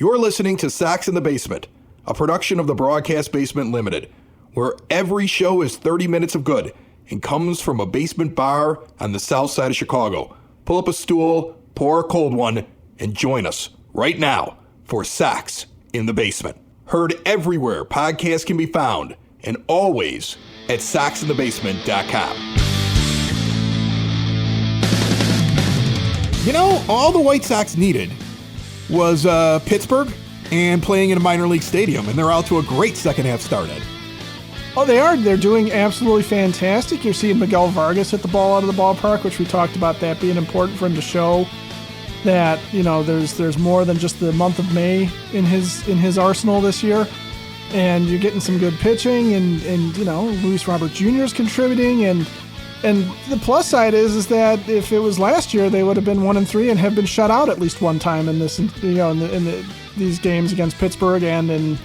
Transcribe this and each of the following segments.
You're listening to Sox in the Basement, a production of the Broadcast Basement Limited, where every show is 30 minutes of good and comes from a basement bar on the south side of Chicago. Pull up a stool, pour a cold one, and join us right now for Sox in the Basement. Heard everywhere podcasts can be found, and always at soxinthebasement.com. You know, all the White Sox needed was Pittsburgh and playing in a minor league stadium, and they're out to a great second half start, Ed. Oh, they are. They're doing absolutely fantastic. You're seeing Miguel Vargas hit the ball out of the ballpark, which we talked about that being important for him to show that, you know, there's more than just the month of May in his arsenal this year. And you're getting some good pitching, and you know, Luis Robert Jr. is contributing, and the plus side is that if it was last year, they would have been 1-3 and have been shut out at least one time in this, you know, these games against Pittsburgh and in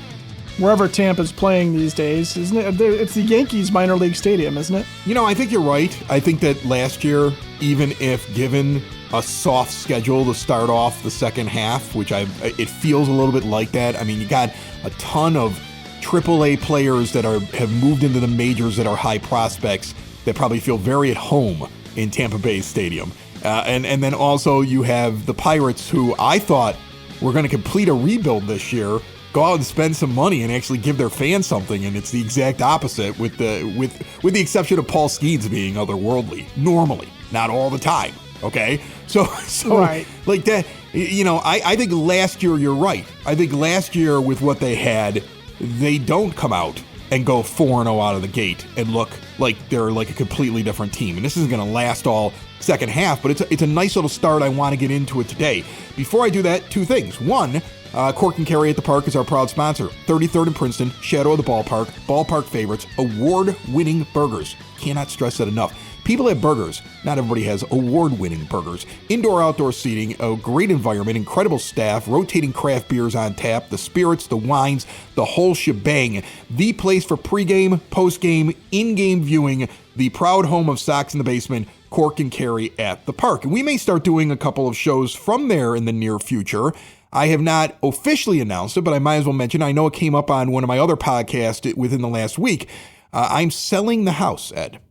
wherever Tampa's playing these days, isn't it? It's the Yankees minor league stadium, isn't it? You know, I think you're right. I think that last year, even if given a soft schedule to start off the second half, which it feels a little bit like that. I mean, you got a ton of AAA players that have moved into the majors that are high prospects that probably feel very at home in Tampa Bay Stadium. And then also you have the Pirates, who I thought were going to complete a rebuild this year, go out and spend some money and actually give their fans something, and it's the exact opposite with the exception of Paul Skeens being otherworldly, normally, not all the time, okay? So right. Like that, you know, I think last year you're right. I think last year with what they had, they don't come out and go 4-0 out of the gate and look like they're like a completely different team. And this isn't going to last all second half, but it's a nice little start. I want to get into it today. Before I do that, two things. One, Cork and Carry at the Park is our proud sponsor. 33rd and Princeton, shadow of the ballpark, ballpark favorites, award-winning burgers. Cannot stress that enough. People have burgers. Not everybody has award-winning burgers. Indoor-outdoor seating, a great environment, incredible staff, rotating craft beers on tap, the spirits, the wines, the whole shebang. The place for pregame, postgame, in-game viewing, the proud home of Sox in the Basement, Cork and Carry at the Park. And we may start doing a couple of shows from there in the near future. I have not officially announced it, but I might as well mention, I know it came up on one of my other podcasts within the last week. I'm selling the house, Ed.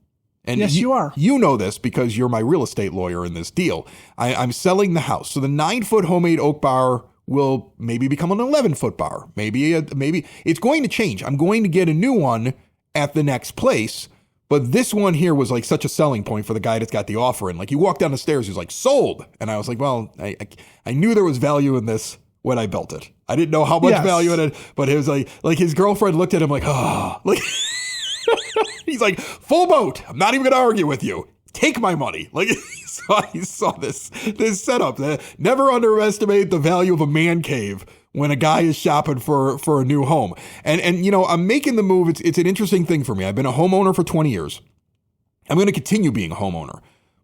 And yes, you are. You know this because you're my real estate lawyer in this deal. I'm selling the house. So the 9-foot homemade oak bar will maybe become an 11-foot bar. Maybe it's going to change. I'm going to get a new one at the next place. But this one here was like such a selling point for the guy that's got the offer in. Like, he walked down the stairs, he was like, sold. And I was like, well, I knew there was value in this when I built it. I didn't know how much value in it, but it was like his girlfriend looked at him like, oh, like, he's like, full boat. I'm not even going to argue with you. Take my money. Like, he saw this setup. Never underestimate the value of a man cave when a guy is shopping for a new home. And you know, I'm making the move. It's an interesting thing for me. I've been a homeowner for 20 years. I'm going to continue being a homeowner.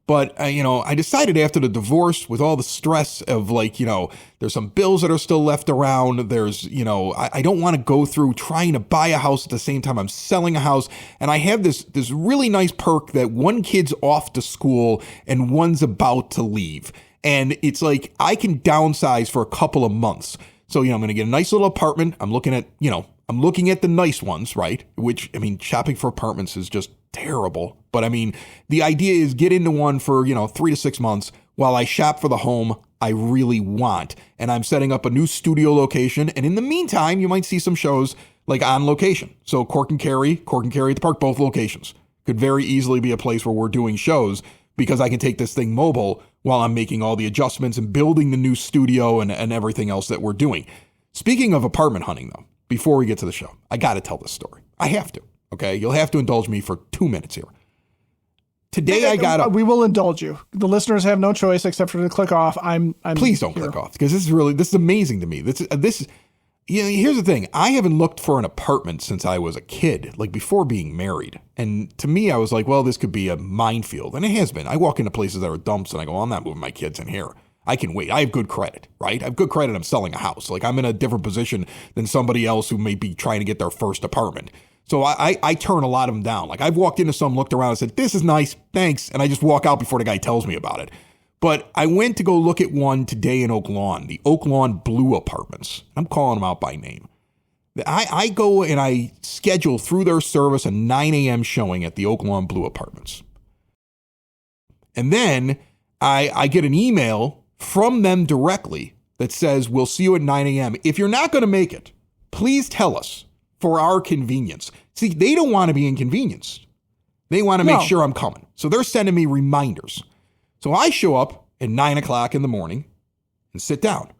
But, you know, I decided after the divorce, with all the stress of, like, you know, there's some bills that are still left around. There's, you know, I don't want to go through trying to buy a house at the same time I'm selling a house. And I have this really nice perk that one kid's off to school and one's about to leave. And it's like I can downsize for a couple of months. So, you know, I'm going to get a nice little apartment. I'm looking at the nice ones, right? Which, I mean, shopping for apartments is just terrible. But I mean, the idea is get into one for, you know, 3 to 6 months while I shop for the home I really want. And I'm setting up a new studio location. And in the meantime, you might see some shows like on location. So Cork and Carry at the Park, both locations could very easily be a place where we're doing shows because I can take this thing mobile while I'm making all the adjustments and building the new studio and everything else that we're doing. Speaking of apartment hunting, though, before we get to the show, I got to tell this story. I have to. Okay, you'll have to indulge me for 2 minutes here. Today I got up. We will indulge you. The listeners have no choice except for to click off. I'm Please don't click off, because this is amazing to me. This you know, here's the thing. I haven't looked for an apartment since I was a kid, like before being married. And to me, I was like, well, this could be a minefield, and it has been. I walk into places that are dumps, and I go, well, I'm not moving my kids in here. I can wait. I have good credit, right? I have good credit. I'm selling a house. Like, I'm in a different position than somebody else who may be trying to get their first apartment. So I turn a lot of them down. Like, I've walked into some, looked around and said, this is nice, thanks. And I just walk out before the guy tells me about it. But I went to go look at one today in Oak Lawn, the Oak Lawn Blue Apartments. I'm calling them out by name. I go and I schedule through their service a 9 a.m. showing at the Oak Lawn Blue Apartments. And then I get an email from them directly that says, we'll see you at 9 a.m. If you're not going to make it, please tell us for our convenience. See, they don't want to be inconvenienced. They want to make sure I'm coming. So they're sending me reminders. So I show up at 9 o'clock in the morning and sit down.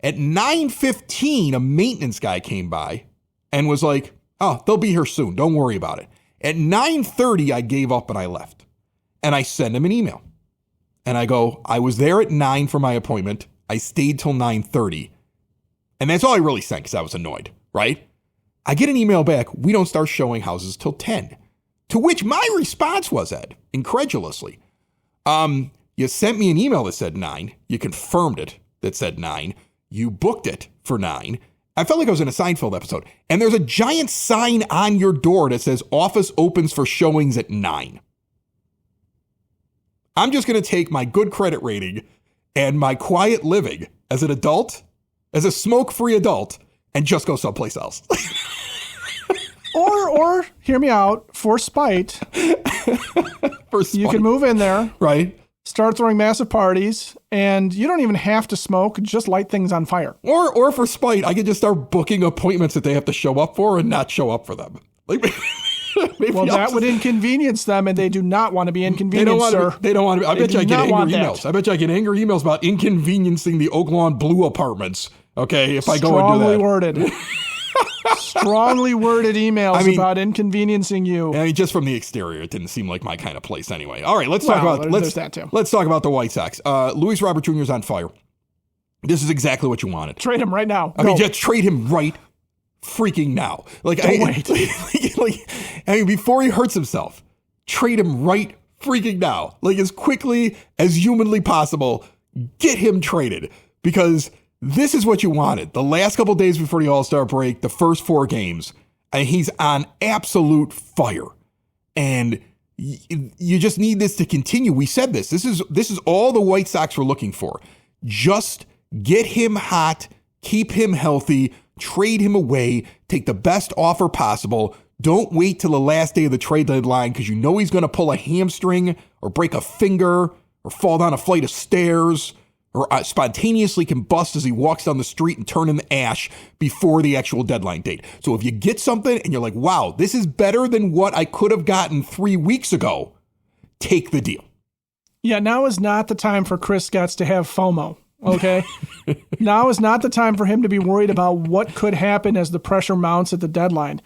At 9:15, a maintenance guy came by and was like, oh, they'll be here soon. Don't worry about it. At 9:30, I gave up and I left. And I send him an email. And I go, I was there at 9 for my appointment. I stayed till 9:30. And that's all I really sent because I was annoyed, right? I get an email back. We don't start showing houses till 10. To which my response was, Ed, incredulously, you sent me an email that said 9. You confirmed it that said 9. You booked it for 9. I felt like I was in a Seinfeld episode. And there's a giant sign on your door that says office opens for showings at 9. I'm just going to take my good credit rating and my quiet living as an adult, as a smoke-free adult, and just go someplace else. Or hear me out, for spite. You can move in there. Right. Start throwing massive parties, and you don't even have to smoke, just light things on fire. Or for spite, I could just start booking appointments that they have to show up for and not show up for them. Like, well, that would inconvenience them, and they do not want to be inconvenienced, sir. They don't want to. I bet you I get angry emails. I bet you I get angry emails about inconveniencing the Oak Lawn Blue Apartments. Okay, if I go and do that. Strongly worded emails about inconveniencing you. I mean, just from the exterior, it didn't seem like my kind of place anyway. All right, let's talk about the White Sox. Luis Robert Jr. is on fire. This is exactly what you wanted. Trade him right now. I mean, just trade him right freaking now. Like, don't wait. I mean, before he hurts himself, trade him right freaking now. Like, as quickly as humanly possible, get him traded because this is what you wanted. The last couple days before the All-Star break, the first 4 games, and he's on absolute fire. And you just need this to continue. We said this. This is all the White Sox were looking for. Just get him hot, keep him healthy, trade him away, take the best offer possible. Don't wait till the last day of the trade deadline because you know he's going to pull a hamstring or break a finger or fall down a flight of stairs or spontaneously combust as he walks down the street and turn into ash before the actual deadline date. So if you get something and you're like, wow, this is better than what I could have gotten 3 weeks ago, take the deal. Yeah, now is not the time for Chris Getz to have FOMO, okay? Now is not the time for him to be worried about what could happen as the pressure mounts at the deadline.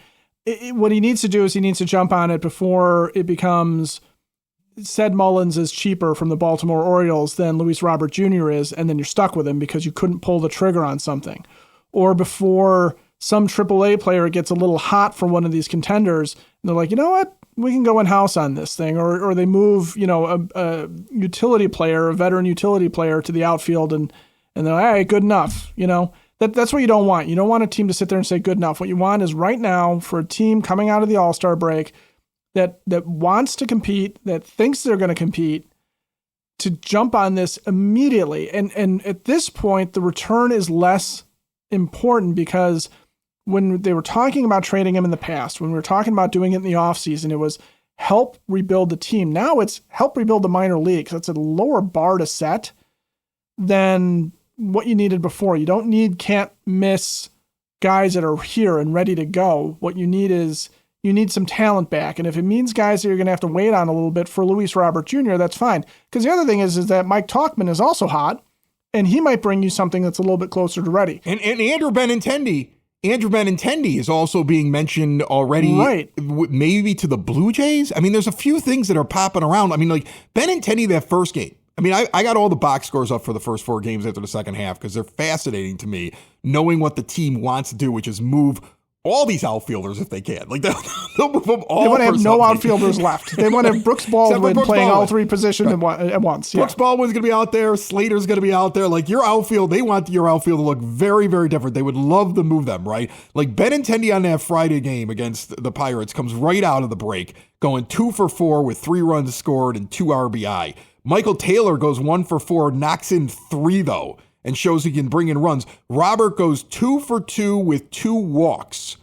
What he needs to do is he needs to jump on it before it becomes Ced Mullins is cheaper from the Baltimore Orioles than Luis Robert Jr. is, and then you're stuck with him because you couldn't pull the trigger on something. Or before some AAA player gets a little hot for one of these contenders, and they're like, you know what? We can go in-house on this thing. Or they move, a utility player, a veteran utility player to the outfield, and they're like, hey, good enough. That's what you don't want. You don't want a team to sit there and say good enough. What you want is right now for a team coming out of the All-Star break that wants to compete, that thinks they're going to compete, to jump on this immediately. And at this point, the return is less important because when they were talking about trading him in the past, when we were talking about doing it in the offseason, it was help rebuild the team. Now it's help rebuild the minor leagues. That's a lower bar to set than what you needed before. You don't can't miss guys that are here and ready to go. What you need is you need some talent back. And if it means guys that you're going to have to wait on a little bit for Luis Robert Jr., that's fine. Because the other thing is that Mike Tauchman is also hot, and he might bring you something that's a little bit closer to ready. And Andrew Benintendi is also being mentioned already, right? Maybe to the Blue Jays. I mean, there's a few things that are popping around. I mean, like Benintendi, that first game. I mean, I got all the box scores up for the first 4 games after the second half because they're fascinating to me, knowing what the team wants to do, which is move all these outfielders if they can. Like they'll move them all. They want to have no outfielders left. They want to have Brooks Baldwin playing all 3 positions at once. Yeah. Brooks Baldwin's going to be out there. Slater's going to be out there. Like your outfield, they want your outfield to look very, very different. They would love to move them, right? Like Benintendi on that Friday game against the Pirates comes right out of the break, going 2 for 4 with 3 runs scored and 2 RBI. Michael Taylor goes 1 for 4, knocks in 3 though, and shows he can bring in runs. Robert goes 2 for 2 with 2 walks,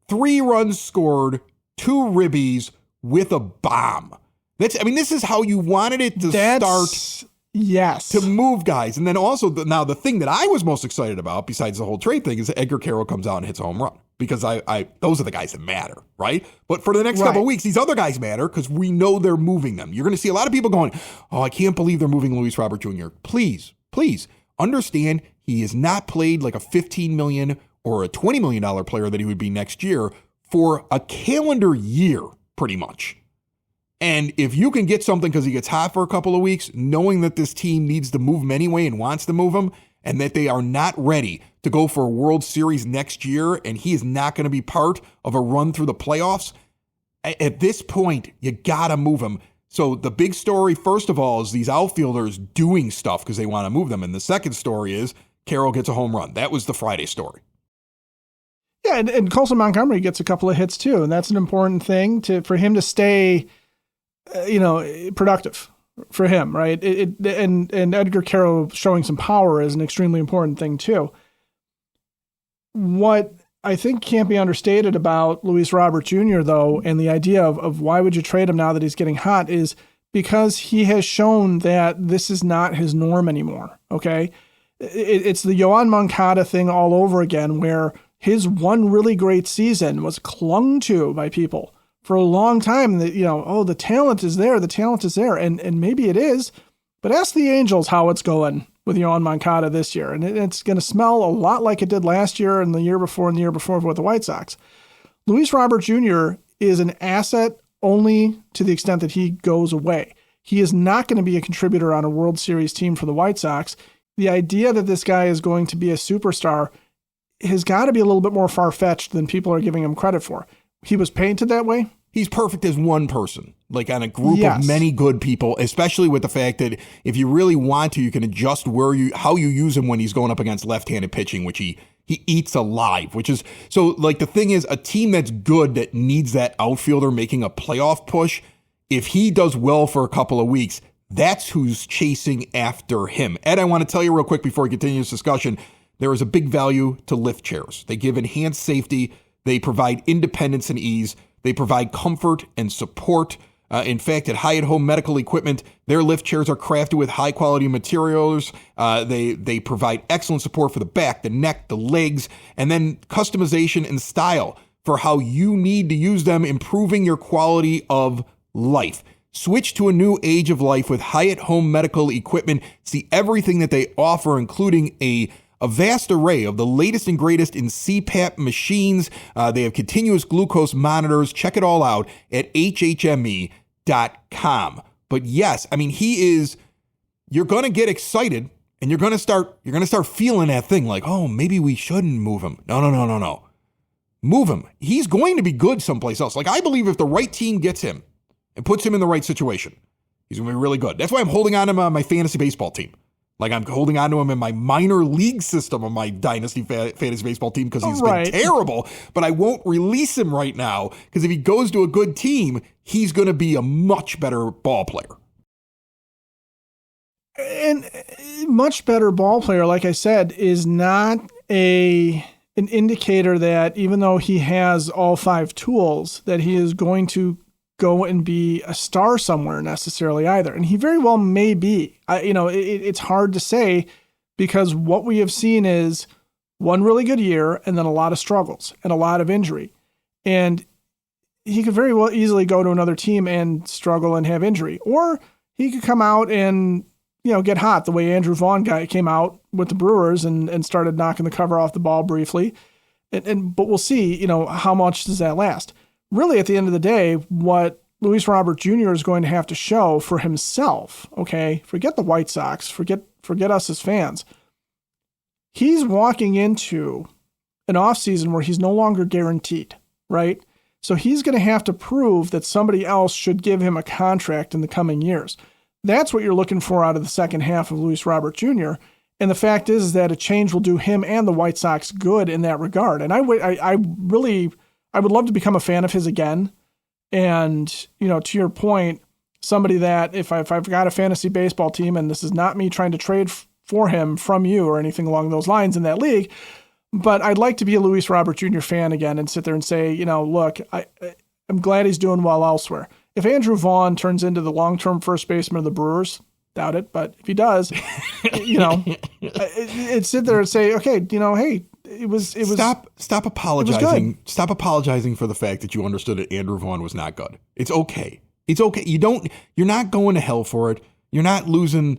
3 runs scored, 2 ribbies with a bomb. This is how you wanted it to start. Yes. To move guys. And then also, now the thing that I was most excited about, besides the whole trade thing, is that Edgar Carroll comes out and hits a home run. Because those are the guys that matter, right? But for the next couple of weeks, these other guys matter because we know they're moving them. You're going to see a lot of people going, oh, I can't believe they're moving Luis Robert Jr. Please understand he has not played like a $15 million or a $20 million player that he would be next year for a calendar year, pretty much. And if you can get something because he gets hot for a couple of weeks, knowing that this team needs to move him anyway and wants to move him, and that they are not ready to go for a World Series next year, and he is not going to be part of a run through the playoffs, at this point, you got to move him. So the big story, first of all, is these outfielders doing stuff because they want to move them. And the second story is Carroll gets a home run. That was the Friday story. Yeah, and Colson Montgomery gets a couple of hits too, and that's an important thing for him to stay productive for him, right? And Edgar Carroll showing some power is an extremely important thing too. What I think can't be understated about Luis Robert Jr., though, and the idea of why would you trade him now that he's getting hot is because he has shown that this is not his norm anymore, okay? It's the Yoan Moncada thing all over again, where his one really great season was clung to by people for a long time. That, the talent is there, and maybe it is, but ask the Angels how it's going with Yoan Moncada this year, and it's going to smell a lot like it did last year and the year before with the White Sox. Luis Robert Jr. is an asset only to the extent that he goes away. He is not going to be a contributor on a World Series team for the White Sox. The idea that this guy is going to be a superstar has got to be a little bit more far-fetched than people are giving him credit for. He was painted that way. He's perfect as one person, like on a group of many good people, especially with the fact that if you really want to, you can adjust how you use him when he's going up against left-handed pitching, which he eats alive, which is, so like the thing is, a team that's good that needs that outfielder making a playoff push, if he does well for a couple of weeks, that's who's chasing after him. Ed, I want to tell you real quick before we continue this discussion, there is a big value to lift chairs. They give enhanced safety. They provide independence and ease. They provide comfort and support. In fact, at Hyatt Home Medical Equipment, their lift chairs are crafted with high-quality materials. They provide excellent support for the back, the neck, the legs, and then customization and style for how you need to use them, improving your quality of life. Switch to a new age of life with Hyatt Home Medical Equipment. See everything that they offer, including a vast array of the latest and greatest in CPAP machines. They have continuous glucose monitors. Check it all out at hhme.com. But yes, you're going to get excited and you're going to start feeling that thing like, oh, maybe we shouldn't move him. No. Move him. He's going to be good someplace else. Like, I believe if the right team gets him and puts him in the right situation, he's going to be really good. That's why I'm holding on to him on my fantasy baseball team. Like, I'm holding on to him in my minor league system of my dynasty fantasy baseball team because he's been terrible, but I won't release him right now because if he goes to a good team, he's going to be a much better ball player. And much better ball player, like I said, is not an indicator that even though he has all 5 tools, that he is going to go and be a star somewhere necessarily either. And he very well may be. It's hard to say because what we have seen is one really good year and then a lot of struggles and a lot of injury. And he could very well easily go to another team and struggle and have injury. Or he could come out and, get hot the way Andrew Vaughn came out with the Brewers and started knocking the cover off the ball briefly. But we'll see, how much does that last? Really, at the end of the day, what Luis Robert Jr. is going to have to show for himself, okay, forget the White Sox, forget us as fans. He's walking into an offseason where he's no longer guaranteed, right? So he's going to have to prove that somebody else should give him a contract in the coming years. That's what you're looking for out of the second half of Luis Robert Jr. And the fact is that a change will do him and the White Sox good in that regard. And I would love to become a fan of his again. And, to your point, somebody that if I've got a fantasy baseball team, and this is not me trying to trade for him from you or anything along those lines in that league, but I'd like to be a Luis Robert Jr. fan again and sit there and say, look, I'm glad he's doing well elsewhere. If Andrew Vaughn turns into the long-term first baseman of the Brewers, doubt it, but if he does, it's sit there and say, okay, hey, it was. Stop apologizing. Stop apologizing for the fact that you understood that Andrew Vaughn was not good. It's okay. It's okay. You're not going to hell for it. You're not losing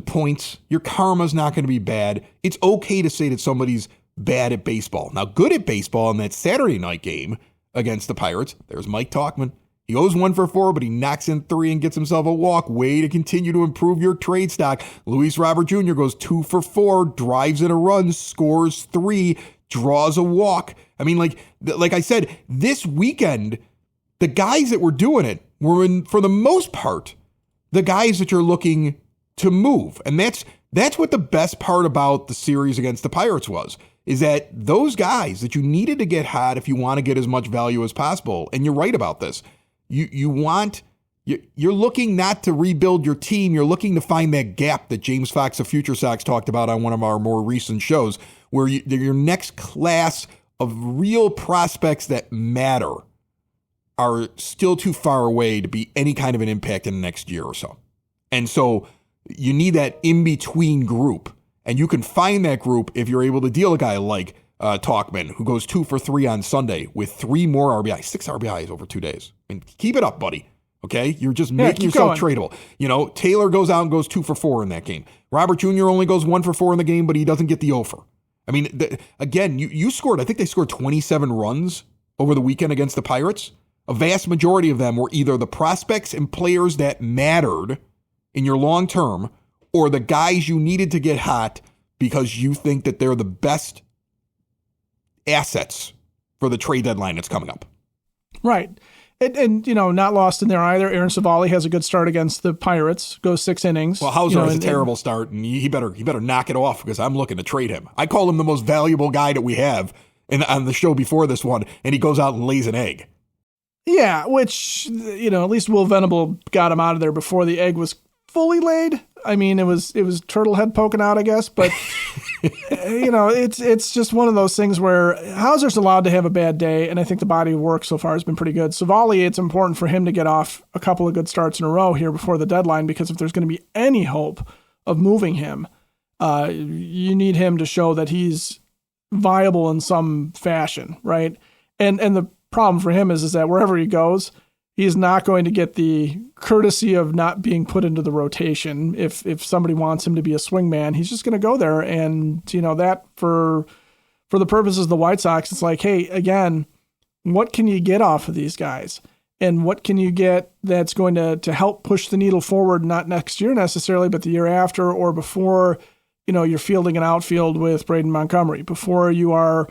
points. Your karma's not going to be bad. It's okay to say that somebody's bad at baseball. Now, good at baseball in that Saturday night game against the Pirates, there's Mike Tauchman. He goes 1 for 4, but he knocks in 3 and gets himself a walk. Way to continue to improve your trade stock. Luis Robert Jr. goes 2 for 4, drives in a run, scores 3, draws a walk. I mean, like I said, this weekend, the guys that were doing it were, for the most part, the guys that you're looking to move. And that's what the best part about the series against the Pirates was, is that those guys that you needed to get hot if you want to get as much value as possible. And you're right about this. You're looking not to rebuild your team. You're looking to find that gap that James Fox of Future Sox talked about on one of our more recent shows, where your next class of real prospects that matter are still too far away to be any kind of an impact in the next year or so. And so you need that in-between group. And you can find that group if you're able to deal a guy like Tauchman, who goes 2 for 3 on Sunday with 3 more RBIs, 6 RBIs over 2 days. I mean, keep it up, buddy. Okay? You're just making yourself tradable. Taylor goes out and goes 2 for 4 in that game. Robert Jr. only goes 1 for 4 in the game, but he doesn't get the offer. I mean, again, you scored, I think they scored 27 runs over the weekend against the Pirates. A vast majority of them were either the prospects and players that mattered in your long term, or the guys you needed to get hot because you think that they're the best assets for the trade deadline that's coming up. Right. And not lost in there either. Aaron Savali has a good start against the Pirates, goes 6 innings. Well, Hauser has a terrible start, and he better knock it off, because I'm looking to trade him. I call him the most valuable guy that we have on the show before this one, and he goes out and lays an egg. Yeah, which, at least Will Venable got him out of there before the egg was fully laid. I mean, it was turtle head poking out, I guess, but it's just one of those things where Hauser's allowed to have a bad day, and I think the body of work so far has been pretty good. Savali, it's important for him to get off a couple of good starts in a row here before the deadline, because if there's going to be any hope of moving him, you need him to show that he's viable in some fashion, right? And the problem for him is that wherever he goes, he's not going to get the courtesy of not being put into the rotation. If somebody wants him to be a swingman, he's just going to go there. And, that for the purposes of the White Sox, it's like, hey, again, what can you get off of these guys? And what can you get that's going to help push the needle forward, not next year necessarily, but the year after, or before, you're fielding an outfield with Braden Montgomery, before you are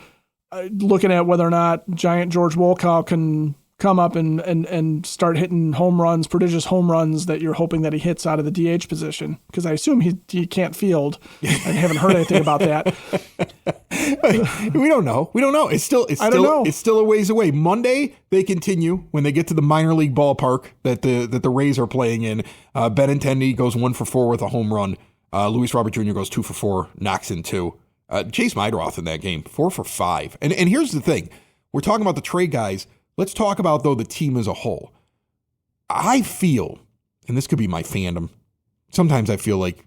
looking at whether or not giant George Wolkow can come up and start hitting home runs, prodigious home runs that you're hoping that he hits out of the DH position, because I assume he can't field. I haven't heard anything about that. We don't know. It's still a ways away. Monday they continue when they get to the minor league ballpark that the Rays are playing in. Benintendi goes 1 for 4 with a home run. Luis Robert Jr. goes 2 for 4, knocks in 2. Chase Meidroth in that game, 4 for 5. And here's the thing. We're talking about the trade guys. Let's talk about, though, the team as a whole. I feel, and this could be my fandom, sometimes I feel like,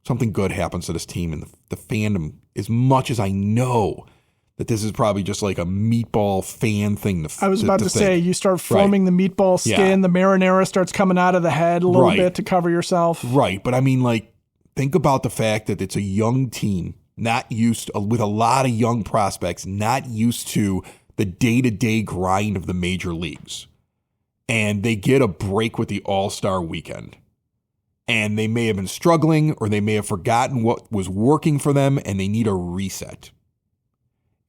something good happens to this team, and the fandom, as much as I know that this is probably just like a meatball fan thing. I was about to say, you start foaming the meatball skin, the marinara starts coming out of the head a little bit to cover yourself. Right, but I mean, think about the fact that it's a young team, not used to, with a lot of young prospects, not used to the day-to-day grind of the major leagues. And they get a break with the All-Star weekend. And they may have been struggling, or they may have forgotten what was working for them, and they need a reset.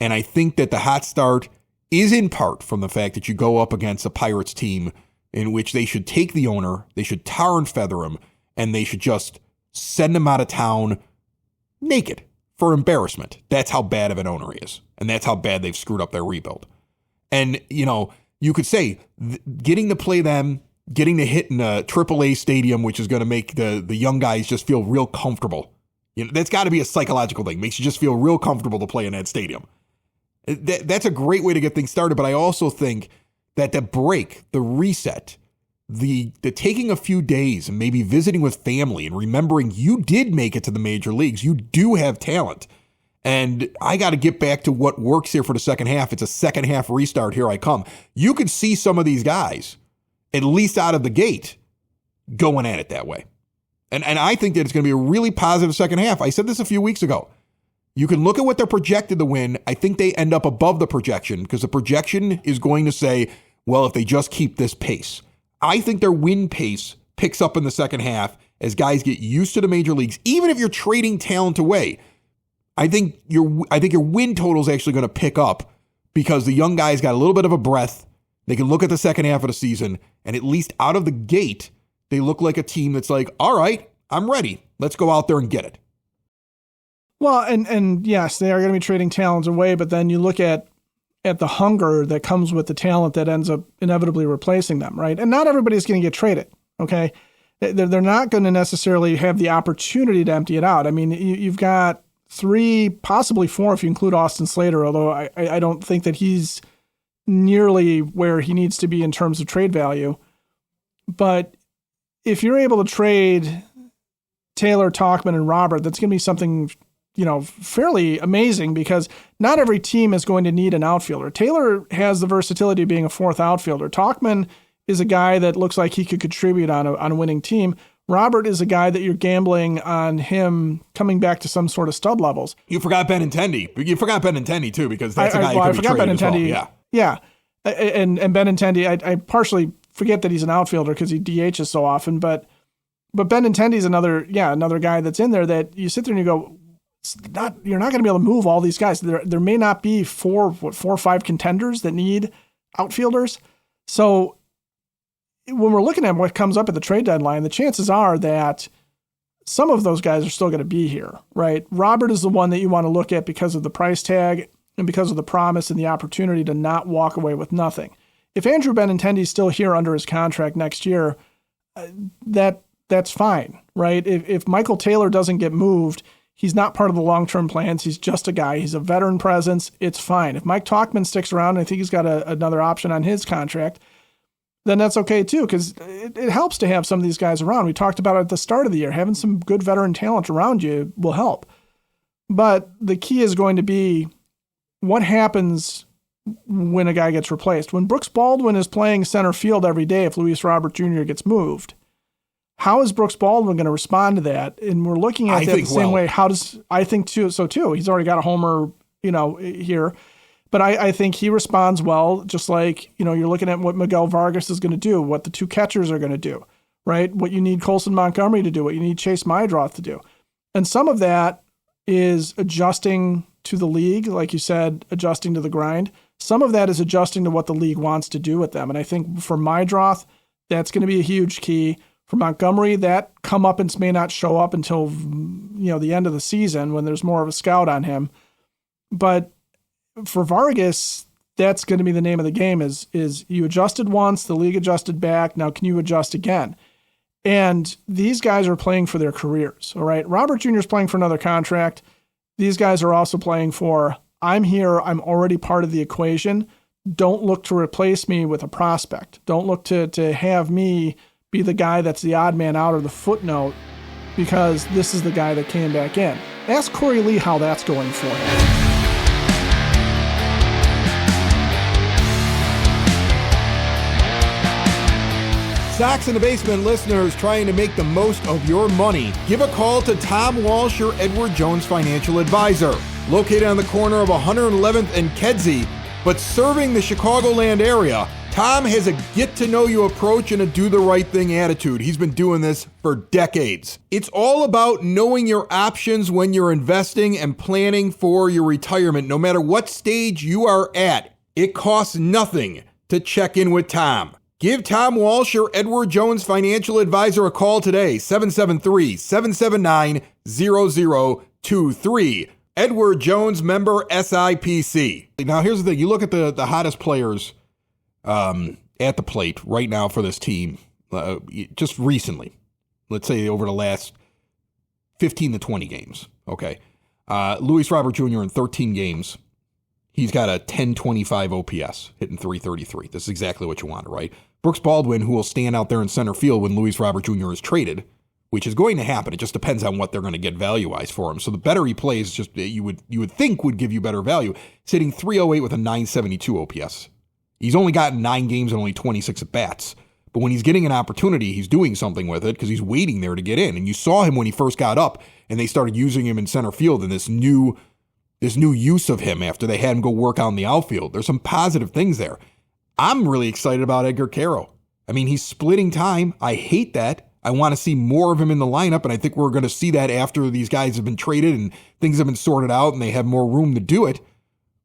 And I think that the hot start is in part from the fact that you go up against a Pirates team in which they should take the owner, they should tar and feather him, and they should just send him out of town naked for embarrassment. That's how bad of an owner he is. And that's how bad they've screwed up their rebuild. And, you could say getting to play them getting to hit in a AAA stadium, which is going to make the young guys just feel real comfortable. That's got to be a psychological thing. Makes you just feel real comfortable to play in that stadium. That's a great way to get things started. But I also think that the break, the reset, the taking a few days and maybe visiting with family and remembering you did make it to the major leagues. You do have talent. And I got to get back to what works here for the second half. It's a second half restart. Here I come. You could see some of these guys, at least out of the gate, going at it that way. And I think that it's going to be a really positive second half. I said this a few weeks ago. You can look at what they're projected to win. I think they end up above the projection because the projection is going to say, well, if they just keep this pace. I think their win pace picks up in the second half as guys get used to the major leagues. Even if you're trading talent away, I think your win total is actually going to pick up because the young guys got a little bit of a breath. They can look at the second half of the season, and at least out of the gate, they look like a team that's like, all right, I'm ready. Let's go out there and get it. Well, and yes, they are going to be trading talent away, but then you look at the hunger that comes with the talent that ends up inevitably replacing them, right? And not everybody's going to get traded, okay? They're not going to necessarily have the opportunity to empty it out. I mean, you've got 3, possibly 4 if you include Austin Slater, although I don't think that he's nearly where he needs to be in terms of trade value. But if you're able to trade Taylor, Tauchman, and Robert, that's going to be something, fairly amazing because not every team is going to need an outfielder. Taylor has the versatility of being a 4th outfielder. Tauchman is a guy that looks like he could contribute on a winning team. Robert is a guy that you're gambling on him coming back to some sort of stud levels. You forgot Benintendi. You forgot Benintendi too because that's a guy who could be traded as well. Yeah. And Benintendi, I partially forget that he's an outfielder because he DHs so often, but Benintendi's another guy that's in there that you sit there and you go, you're not going to be able to move all these guys. There may not be 4 or 5 contenders that need outfielders. So when we're looking at what comes up at the trade deadline, the chances are that some of those guys are still going to be here, right? Robert is the one that you want to look at because of the price tag and because of the promise and the opportunity to not walk away with nothing. If Andrew Benintendi is still here under his contract next year, that's fine, right? If Michael Taylor doesn't get moved, he's not part of the long-term plans. He's just a guy. He's a veteran presence. It's fine. If Mike Tauchman sticks around, I think he's got another option on his contract, then that's okay too, because it helps to have some of these guys around. We talked about it at the start of the year. Having some good veteran talent around you will help. But the key is going to be what happens when a guy gets replaced. When Brooks Baldwin is playing center field every day, if Luis Robert Jr. gets moved, how is Brooks Baldwin going to respond to that? And we're looking at that the same way. I think too. He's already got a homer, here. But I think he responds well, just like, you're looking at what Miguel Vargas is going to do, what the 2 catchers are going to do, right? What you need Colson Montgomery to do, what you need Chase Mydroth to do. And some of that is adjusting to the league, like you said, adjusting to the grind. Some of that is adjusting to what the league wants to do with them. And I think for Mydroth, that's going to be a huge key. For Montgomery, that comeuppance may not show up until, the end of the season when there's more of a scout on him. But for Vargas, that's going to be the name of the game is you adjusted once, the league adjusted back. Now, can you adjust again? And these guys are playing for their careers. All right. Robert Jr. is playing for another contract. These guys are also playing for, I'm here. I'm already part of the equation. Don't look to replace me with a prospect. Don't look to have me be the guy that's the odd man out or the footnote because this is the guy that came back in. Ask Corey Lee how that's going for him. Sox in the Basement listeners trying to make the most of your money, give a call to Tom Walsh, your Edward Jones financial advisor. Located on the corner of 111th and Kedzie, but serving the Chicagoland area, Tom has a get-to-know-you approach and a do-the-right-thing attitude. He's been doing this for decades. It's all about knowing your options when you're investing and planning for your retirement. No matter what stage you are at, it costs nothing to check in with Tom. Give Tom Walsh, your Edward Jones financial advisor, a call today, 773-779-0023. Edward Jones, member SIPC. Now, here's the thing. You look at the hottest players at the plate right now for this team. just recently, let's say over the last 15 to 20 games, okay? Luis Robert Jr. in 13 games, he's got a 1025 OPS, hitting 333. This is exactly what you wanted, right? Brooks Baldwin, who will stand out there in center field when Luis Robert Jr. is traded, which is going to happen. It just depends on what they're going to get value-wise for him. So the better he plays, just you would think would give you better value. He's hitting 308 with a 972 OPS. He's only gotten 9 games and only 26 at-bats. But when he's getting an opportunity, he's doing something with it because he's waiting there to get in. And you saw him when he first got up and they started using him in center field in this new use of him after they had him go work out in the outfield. There's some positive things there. I'm really excited about Edgar Caro. I mean, he's splitting time. I hate that. I want to see more of him in the lineup, and I think we're going to see that after these guys have been traded and things have been sorted out and they have more room to do it.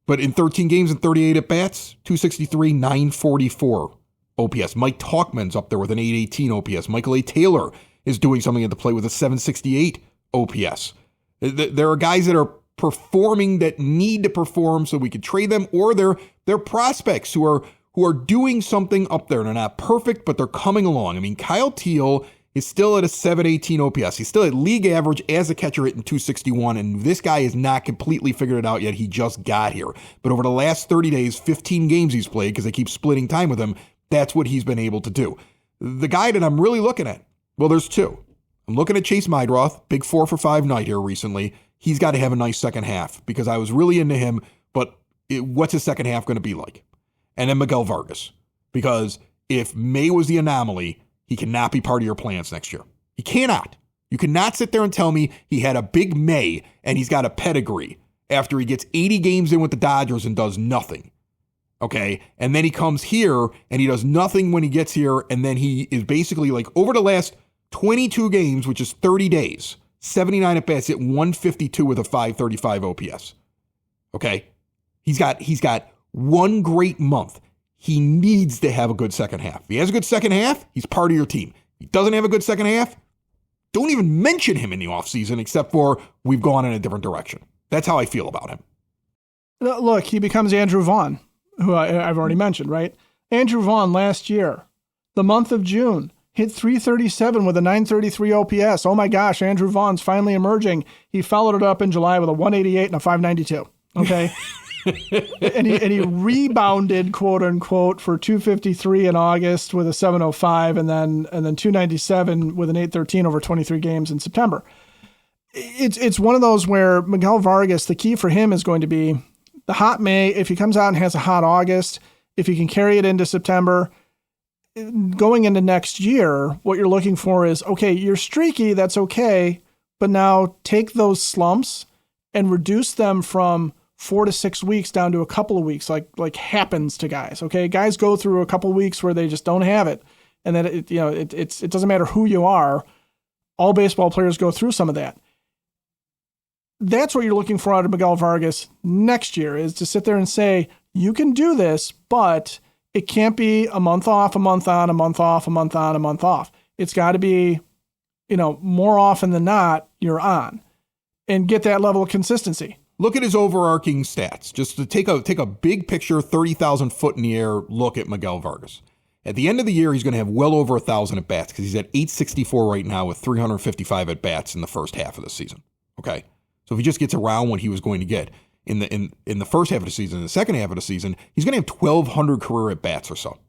But in 13 games and 38 at-bats, 263, 944 OPS. Mike Tauchman's up there with an 818 OPS. Michael A. Taylor is doing something at the plate with a 768 OPS. There are guys that are performing that need to perform so we could trade them, or they're prospects who are doing something up there. They're not perfect, but they're coming along. I mean, Kyle Teel is still at a 718 OPS. He's still at league average as a catcher hitting 261, and this guy has not completely figured it out yet. He just got here. But over the last 30 days, 15 games he's played, because they keep splitting time with him, that's what he's been able to do. The guy that I'm really looking at, well, there's two. I'm looking at Chase Meidroth, big 4 for 5 night here recently. He's got to have a nice second half, because I was really into him, but what's his second half going to be like? And then Miguel Vargas, because if May was the anomaly, he cannot be part of your plans next year. He cannot. You cannot sit there and tell me he had a big May and he's got a pedigree after he gets 80 games in with the Dodgers and does nothing. Okay? And then he comes here and he does nothing when he gets here, and then he is basically like over the last 22 games, which is 30 days, 79 at-bats at 152 with a 535 OPS. Okay? He's got one great month. He needs to have a good second half. If he has a good second half, he's part of your team. If he doesn't have a good second half, don't even mention him in the offseason, except for we've gone in a different direction. That's how I feel about him. Look, he becomes Andrew Vaughn, who I've already mentioned, right? Andrew Vaughn last year, the month of June, hit 337 with a 933 OPS. Oh my gosh, Andrew Vaughn's finally emerging. He followed it up in July with a 188 and a 592. Okay? and he rebounded, quote unquote, for 253 in August with a 705, and then 297 with an 813 over 23 games in September. It's one of those where Miguel Vargas, the key for him is going to be the hot May. If he comes out and has a hot August, if he can carry it into September, going into next year, what you're looking for is, okay, you're streaky, that's okay, but now take those slumps and reduce them from 4 to 6 weeks down to a couple of weeks, like happens to guys. Okay, guys go through a couple of weeks where they just don't have it, and then it doesn't matter who you are. All baseball players go through some of that. That's what you're looking for out of Miguel Vargas next year, is to sit there and say, you can do this, but it can't be a month off, a month on, a month off, a month on, a month off. It's got to be, more often than not, you're on, and get that level of consistency. Look at his overarching stats. Just to take a big picture, 30,000 foot in the air look at Miguel Vargas. At the end of the year, he's going to have well over 1,000 at-bats, because he's at 864 right now with 355 at-bats in the first half of the season. Okay? So if he just gets around what he was going to get in the first half of the season, in the second half of the season, he's going to have 1,200 career at-bats or so.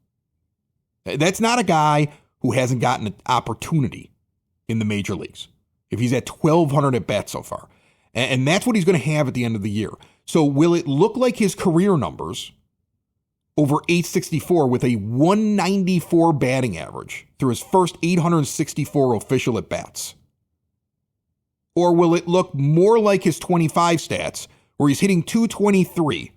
That's not a guy who hasn't gotten an opportunity in the major leagues. If he's at 1,200 at-bats so far. And that's what he's going to have at the end of the year. So will it look like his career numbers over 864 with a 194 batting average through his first 864 official at-bats? Or will it look more like his 25 stats, where he's hitting 223,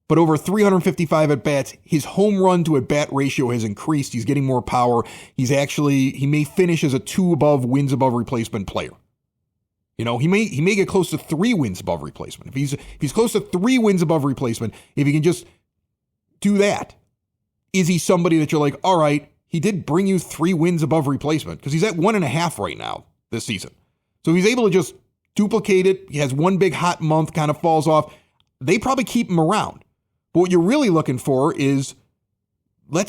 but over 355 at-bats, his home run to at-bat ratio has increased. He's getting more power. He may finish as a 2 above wins above replacement player. He may get close to 3 wins above replacement. If he's close to 3 wins above replacement, if he can just do that, is he somebody that you're like, all right, he did bring you 3 wins above replacement, because he's at 1.5 right now this season. So he's able to just duplicate it. He has one big hot month, kind of falls off. They probably keep him around. But what you're really looking for is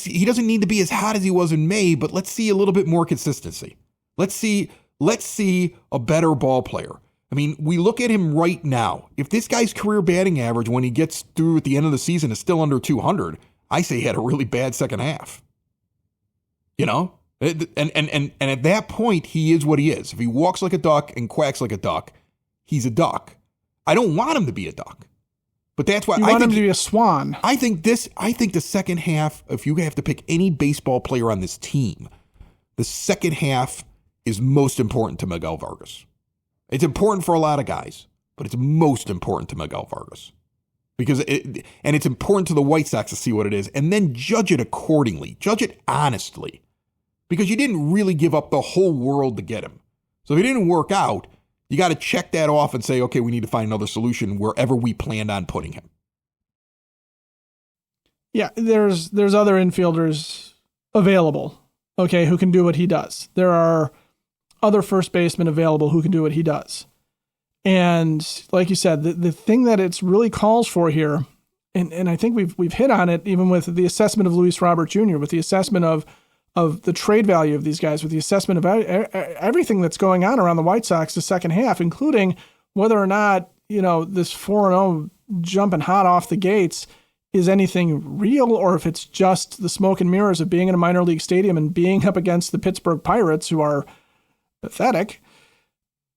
he doesn't need to be as hot as he was in May, but let's see a little bit more consistency. Let's see a better ball player. I mean, we look at him right now. If this guy's career batting average when he gets through at the end of the season is still under 200, I say he had a really bad second half. You know? And at that point, he is what he is. If he walks like a duck and quacks like a duck, he's a duck. I don't want him to be a duck. But that's why I want him to be a swan. I think the second half, if you have to pick any baseball player on this team, the second half is most important to Miguel Vargas. It's important for a lot of guys, but it's most important to Miguel Vargas. And it's important to the White Sox to see what it is and then judge it accordingly. Judge it honestly. Because you didn't really give up the whole world to get him. So if it didn't work out, you got to check that off and say, okay, we need to find another solution wherever we planned on putting him. Yeah, there's other infielders available, okay, who can do what he does. There are other first basemen available who can do what he does. And like you said, the thing that it's really calls for here, and I think we've hit on it even with the assessment of Luis Robert Jr., with the assessment of the trade value of these guys, with the assessment of everything that's going on around the White Sox the second half, including whether or not, this 4-0 jumping hot off the gates is anything real, or if it's just the smoke and mirrors of being in a minor league stadium and being up against the Pittsburgh Pirates, who are pathetic.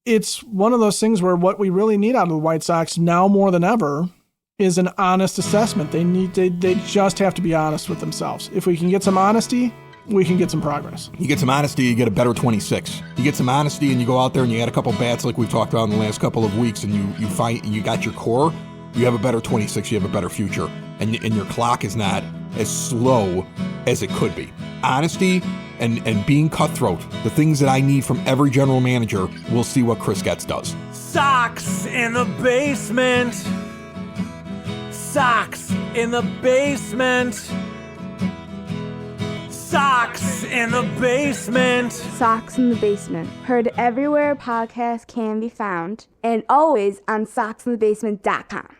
It's one of those things where what we really need out of the White Sox now more than ever is an honest assessment. They just have to be honest with themselves. If we can get some honesty, we can get some progress. You get some honesty, you get a better 26. You get some honesty and you go out there and you add a couple bats like we've talked about in the last couple of weeks, and you find you got your core, you have a better 26, you have a better future. And your clock is not as slow as it could be. Honesty and being cutthroat, the things that I need from every general manager, we'll see what Chris Getz does. Sox in the basement. Sox in the basement. Sox in the basement. Sox in the Basement. Heard everywhere podcasts can be found, and always on soxinthebasement.com.